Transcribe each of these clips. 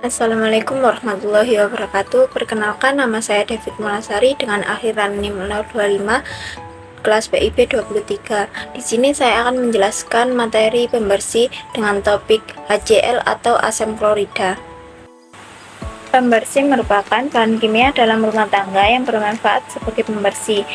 Assalamualaikum warahmatullahi wabarakatuh. Perkenalkan, nama saya David Mulasari dengan akhiran NIM 025 kelas BIP 23. Di sini saya akan menjelaskan materi pembersih dengan topik HCl atau asam klorida. Pembersih merupakan bahan kimia dalam rumah tangga yang bermanfaat sebagai pembersih.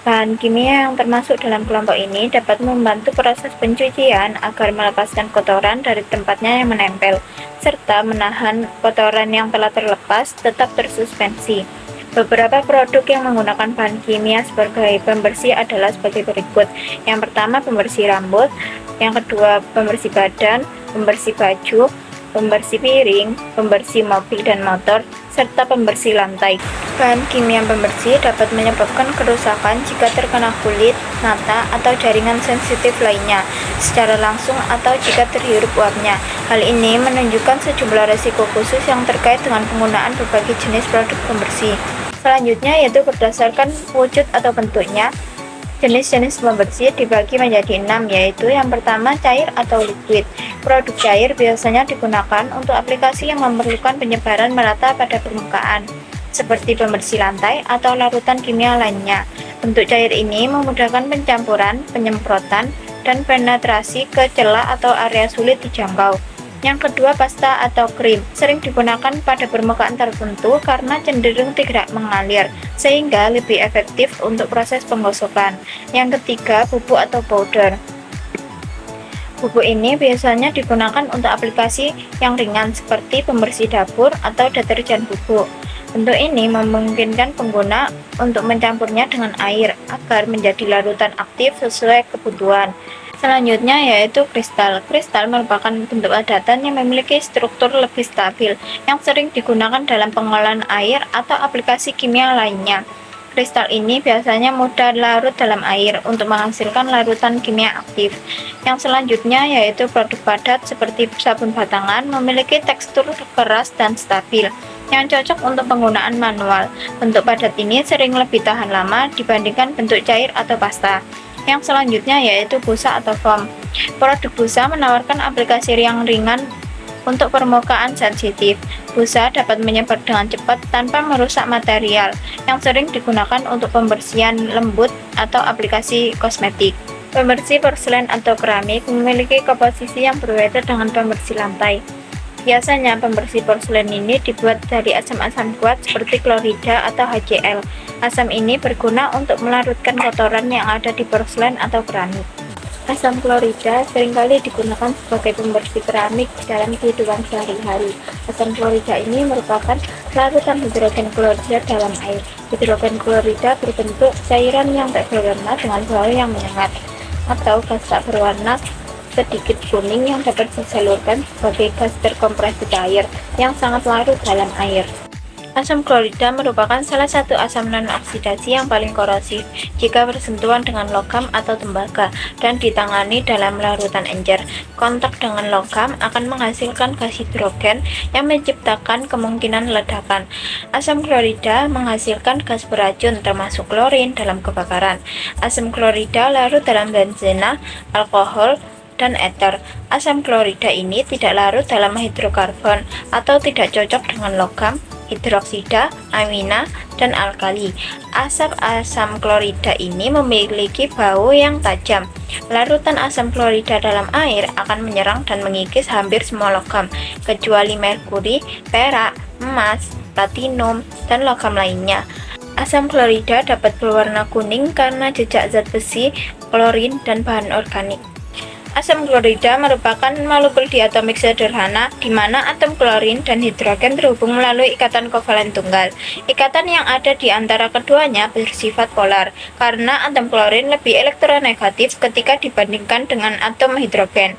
Bahan kimia yang termasuk dalam kelompok ini dapat membantu proses pencucian agar melepaskan kotoran dari tempatnya yang menempel, serta menahan kotoran yang telah terlepas tetap tersuspensi. Beberapa produk yang menggunakan bahan kimia sebagai pembersih adalah sebagai berikut. Yang pertama, pembersih rambut. Yang kedua, pembersih badan, pembersih baju, pembersih piring, pembersih mobil dan motor, serta pembersih lantai. Bahan kimia pembersih dapat menyebabkan kerusakan jika terkena kulit, mata, atau jaringan sensitif lainnya secara langsung atau jika terhirup uapnya. Hal ini menunjukkan sejumlah risiko khusus yang terkait dengan penggunaan berbagai jenis produk pembersih. Selanjutnya yaitu berdasarkan wujud atau bentuknya. Jenis-jenis pembersih dibagi menjadi 6, yaitu yang pertama cair atau liquid. Produk cair biasanya digunakan untuk aplikasi yang memerlukan penyebaran merata pada permukaan, seperti pembersih lantai atau larutan kimia lainnya. Bentuk cair ini memudahkan pencampuran, penyemprotan, dan penetrasi ke celah atau area sulit dijangkau. Yang kedua, pasta atau krim sering digunakan pada permukaan tertentu karena cenderung tidak mengalir, sehingga lebih efektif untuk proses penggosokan. Yang ketiga, bubuk atau powder. Bubuk ini biasanya digunakan untuk aplikasi yang ringan seperti pembersih dapur atau deterjen bubuk. Bentuk ini memungkinkan pengguna untuk mencampurnya dengan air agar menjadi larutan aktif sesuai kebutuhan. Selanjutnya yaitu kristal. Kristal merupakan bentuk padatan yang memiliki struktur lebih stabil yang sering digunakan dalam pengolahan air atau aplikasi kimia lainnya. Kristal ini biasanya mudah larut dalam air untuk menghasilkan larutan kimia aktif. Yang selanjutnya yaitu produk padat seperti sabun batangan memiliki tekstur keras dan stabil yang cocok untuk penggunaan manual. Bentuk padat ini sering lebih tahan lama dibandingkan bentuk cair atau pasta. Yang selanjutnya yaitu busa atau foam. Produk busa menawarkan aplikasi yang ringan untuk permukaan sensitif. Busa dapat menyebar dengan cepat tanpa merusak material, yang sering digunakan untuk pembersihan lembut atau aplikasi kosmetik. Pembersih porselen atau keramik memiliki komposisi yang berbeda dengan pembersih lantai. Biasanya pembersih porselen ini dibuat dari asam-asam kuat seperti klorida atau HCl. Asam ini berguna untuk melarutkan kotoran yang ada di porselen atau keramik. Asam klorida seringkali digunakan sebagai pembersih keramik dalam kehidupan sehari-hari. Asam klorida ini merupakan larutan hidrogen klorida dalam air. Hidrogen klorida berbentuk cairan yang tak berwarna dengan bau yang menyengat, atau gas tak berwarna sedikit kuning yang dapat disalurkan sebagai gas terkompresi cair yang sangat larut dalam air. Asam klorida merupakan salah satu asam non-oksidasi yang paling korosif jika bersentuhan dengan logam atau tembaga dan ditangani dalam larutan encer. Kontak dengan logam akan menghasilkan gas hidrogen yang menciptakan kemungkinan ledakan. Asam klorida menghasilkan gas beracun termasuk klorin dalam kebakaran. Asam klorida larut dalam benzena, alkohol, dan ether. Asam klorida ini tidak larut dalam hidrokarbon atau tidak cocok dengan logam, hidroksida, amina, dan alkali. Asap asam klorida ini memiliki bau yang tajam. Larutan asam klorida dalam air akan menyerang dan mengikis hampir semua logam, kecuali merkuri, perak, emas, platinum, dan logam lainnya. Asam klorida dapat berwarna kuning karena jejak zat besi, klorin, dan bahan organik. Asam klorida merupakan molekul diatomik sederhana di mana atom klorin dan hidrogen terhubung melalui ikatan kovalen tunggal. Ikatan yang ada di antara keduanya bersifat polar karena atom klorin lebih elektronegatif ketika dibandingkan dengan atom hidrogen.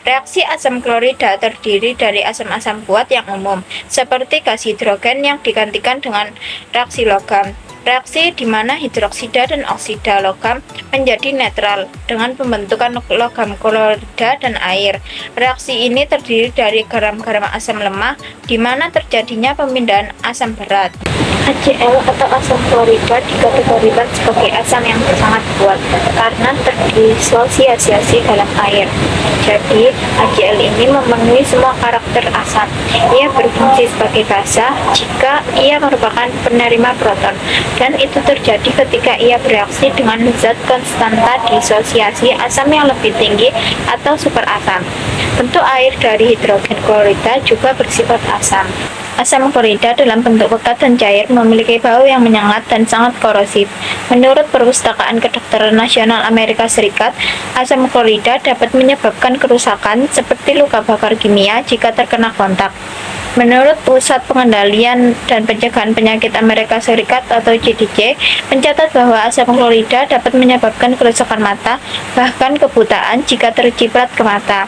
Reaksi asam klorida terdiri dari asam-asam kuat yang umum, seperti gas hidrogen yang digantikan dengan reaksi logam. Reaksi di mana hidroksida dan oksida logam menjadi netral dengan pembentukan logam klorida dan air. Reaksi ini terdiri dari garam-garam asam lemah di mana terjadinya pemindahan asam berat. HCl atau asam klorida dikategorikan sebagai asam yang sangat kuat karena terdisosiasi dalam air. Jadi, HCl ini memenuhi semua karakter asam. Ia berfungsi sebagai basa jika ia merupakan penerima proton, dan itu terjadi ketika ia bereaksi dengan zat konstanta disosiasi asam yang lebih tinggi atau superasam. Bentuk air dari hidrogen klorida juga bersifat asam. Asam klorida dalam bentuk pekat dan cair memiliki bau yang menyengat dan sangat korosif. Menurut Perpustakaan Kedokteran Nasional Amerika Serikat, asam klorida dapat menyebabkan kerusakan seperti luka bakar kimia jika terkena kontak. Menurut Pusat Pengendalian dan Pencegahan Penyakit Amerika Serikat atau CDC, mencatat bahwa asam klorida dapat menyebabkan kerusakan mata, bahkan kebutaan jika terciprat ke mata.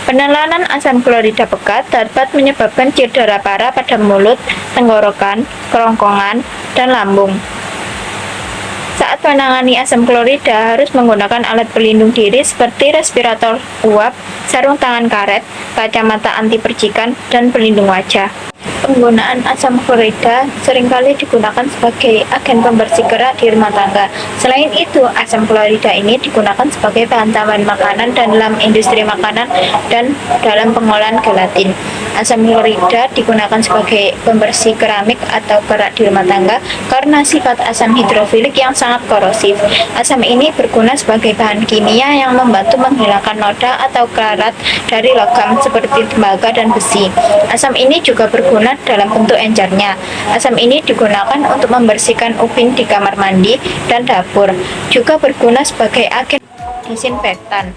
Penelangan asam klorida pekat dapat menyebabkan cedera parah pada mulut, tenggorokan, kerongkongan, dan lambung. Saat menangani asam klorida harus menggunakan alat pelindung diri seperti respirator uap, sarung tangan karet, kacamata anti percikan, dan pelindung wajah. Penggunaan asam klorida seringkali digunakan sebagai agen pembersih kerak di rumah tangga. Selain itu, asam klorida ini digunakan sebagai bahan tambahan makanan dan dalam industri makanan dan dalam pengolahan gelatin. Asam klorida digunakan sebagai pembersih keramik atau kerak di rumah tangga karena sifat asam hidrofilik yang sangat korosif. Asam ini berguna sebagai bahan kimia yang membantu menghilangkan noda atau karat dari logam seperti tembaga dan besi. Asam ini juga berguna dalam bentuk encernya. Asam ini digunakan untuk membersihkan upin di kamar mandi dan dapur. Juga berguna sebagai agen disinfektan.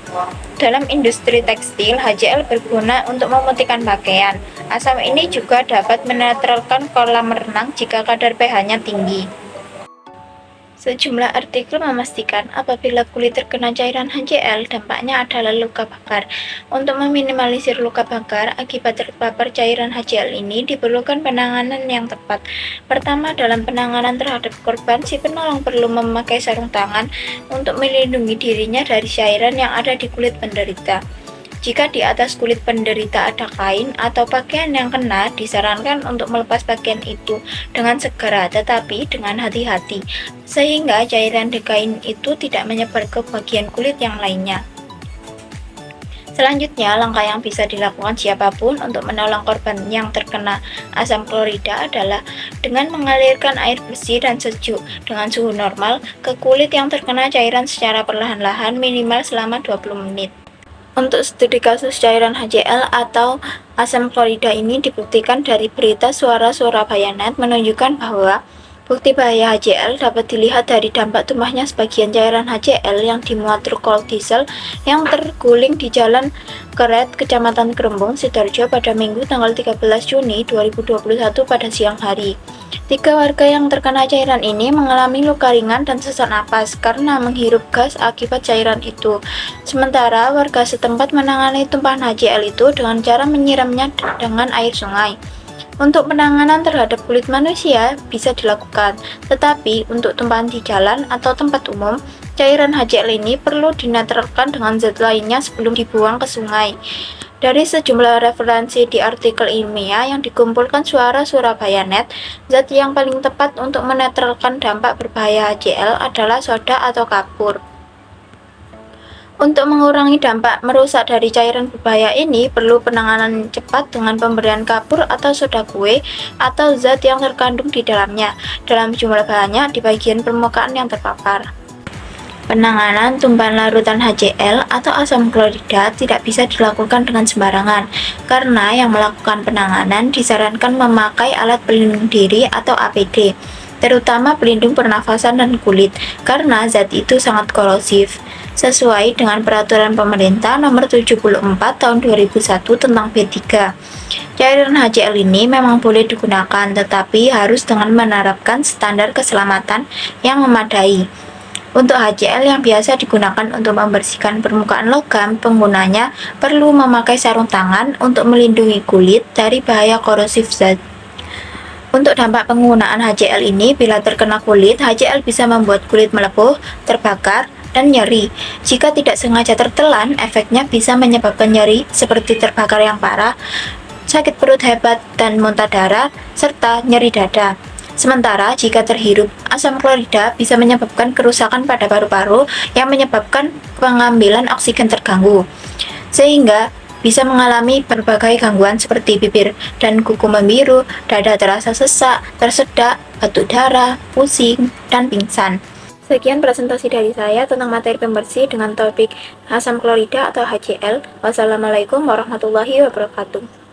Dalam industri tekstil, HCl berguna untuk memutihkan pakaian. Asam ini juga dapat menetralkan kolam renang jika kadar pH-nya tinggi. Sejumlah artikel memastikan apabila kulit terkena cairan HCl, dampaknya adalah luka bakar. Untuk meminimalisir luka bakar akibat terpapar cairan HCl ini diperlukan penanganan yang tepat. Pertama, dalam penanganan terhadap korban, si penolong perlu memakai sarung tangan untuk melindungi dirinya dari cairan yang ada di kulit penderita. Jika di atas kulit penderita ada kain atau pakaian yang kena, disarankan untuk melepas pakaian itu dengan segera, tetapi dengan hati-hati, sehingga cairan di kain itu tidak menyebar ke bagian kulit yang lainnya. Selanjutnya, langkah yang bisa dilakukan siapapun untuk menolong korban yang terkena asam klorida adalah dengan mengalirkan air bersih dan sejuk dengan suhu normal ke kulit yang terkena cairan secara perlahan-lahan minimal selama 20 menit. Untuk studi kasus cairan HCl atau asam klorida ini dibuktikan dari berita Suara Surabaya.net menunjukkan bahwa bukti bahaya HCl dapat dilihat dari dampak tumpahnya sebagian cairan HCl yang dimuat truk kol diesel yang terguling di Jalan Keret, Kecamatan Kerembung, Sidoarjo pada Minggu tanggal 13 Juni 2021 pada siang hari. 3 warga yang terkena cairan ini mengalami luka ringan dan sesak napas karena menghirup gas akibat cairan itu. Sementara warga setempat menangani tumpahan HCl itu dengan cara menyiramnya dengan air sungai. Untuk penanganan terhadap kulit manusia bisa dilakukan, tetapi untuk tumpahan di jalan atau tempat umum, cairan HCl ini perlu dinetralkan dengan zat lainnya sebelum dibuang ke sungai. Dari sejumlah referensi di artikel ilmiah yang dikumpulkan Suara Surabaya.net, zat yang paling tepat untuk menetralkan dampak berbahaya HCl adalah soda atau kapur. Untuk mengurangi dampak merusak dari cairan berbahaya ini, perlu penanganan cepat dengan pemberian kapur atau soda kue atau zat yang terkandung di dalamnya dalam jumlah banyak di bagian permukaan yang terpapar. Penanganan tumpahan larutan HCl atau asam klorida tidak bisa dilakukan dengan sembarangan, karena yang melakukan penanganan disarankan memakai alat pelindung diri atau APD, terutama pelindung pernafasan dan kulit, karena zat itu sangat korosif. Sesuai dengan Peraturan Pemerintah Nomor 74 Tahun 2001 tentang B3. Cairan HCl ini memang boleh digunakan, tetapi harus dengan menerapkan standar keselamatan yang memadai. Untuk HCl yang biasa digunakan untuk membersihkan permukaan logam, penggunanya perlu memakai sarung tangan untuk melindungi kulit dari bahaya korosif zat. Untuk dampak penggunaan HCl ini, bila terkena kulit, HCl bisa membuat kulit melepuh, terbakar, dan nyeri. Jika tidak sengaja tertelan, efeknya bisa menyebabkan nyeri seperti terbakar yang parah, sakit perut hebat dan muntah darah, serta nyeri dada. Sementara jika terhirup, asam klorida bisa menyebabkan kerusakan pada paru-paru yang menyebabkan pengambilan oksigen terganggu, sehingga bisa mengalami berbagai gangguan seperti bibir dan kuku membiru, dada terasa sesak, tersedak, batuk darah, pusing, dan pingsan. Sekian presentasi dari saya tentang materi pembersih dengan topik asam klorida atau HCl. Wassalamualaikum warahmatullahi wabarakatuh.